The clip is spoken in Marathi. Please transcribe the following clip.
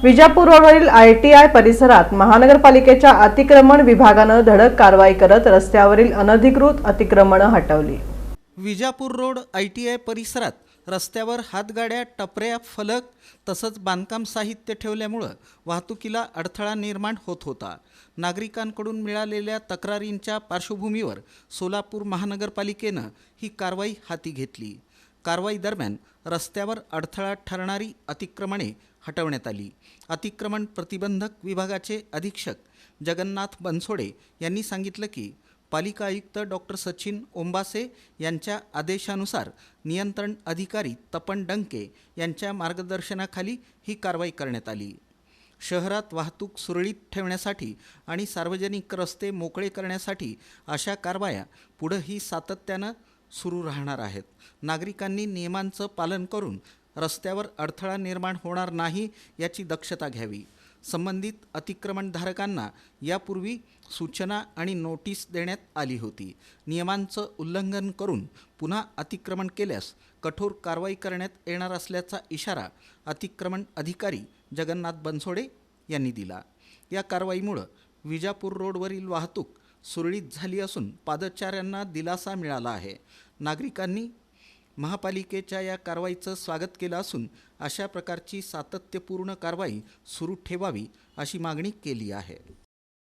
विजापूर रोडवरील ITI परिसरात महानगरपालिकेच्या अतिक्रमण विभागाने धडक कारवाई करत रस्त्यावरील अनधिकृत अतिक्रमणे हटवली। विजापूर रोड ITI परिसरात रस्त्यावर हातगाड्या, टपऱ्या, फलक तसंच बांधकाम साहित्य ठेवल्यामुळे वाहतुकीला अडथळा निर्माण होत होता। नागरिकांकडून मिळालेल्या तक्रारींच्या पार्श्वभूमीवर सोलापूर महानगरपालिकेने ही कारवाई हाती घेतली। कारवाई दरम्यान रस्त्यावर अडथळा ठरणारी अतिक्रमणे हटवण्यात आली। अतिक्रमण प्रतिबंधक विभागाचे अधीक्षक जगन्नाथ बनसोडे यांनी सांगितलं की पालिका आयुक्त डॉक्टर सचिन ओंबासे यांच्या आदेशानुसार नियंत्रण अधिकारी तपन डंके यांच्या मार्गदर्शनाखाली ही कारवाई करण्यात आली। शहरात वाहतूक सुरळीत ठेवण्यासाठी आणि सार्वजनिक रस्ते मोकळे करण्यासाठी अशा कारवाया पुढेही सातत्यानं सुरू राहणार आहेत। नागरिकांनी नियमांचं पालन करून रस्त्यावर अडथळा निर्माण होणार नाही याची दक्षता घ्यावी। संबंधित अतिक्रमणधारकांना यापूर्वी सूचना आणि नोटीस देण्यात आली होती। नियमांचं उल्लंघन करून पुन्हा अतिक्रमण केल्यास कठोर कारवाई करण्यात येणार असल्याचा इशारा अतिक्रमण अधिकारी जगन्नाथ बनसोडे यांनी दिला। या कारवाईमुळे विजापूर रोडवरील वाहतूक सुरळीत झाली असून पादचाऱ्यांना दिलासा मिळाला आहे। नागरिकांनी महापालिकेच्या या कारवाईचं स्वागत केलं असून अशा प्रकारची सातत्यपूर्ण कारवाई सुरू ठेवावी अशी मागणी केली आहे।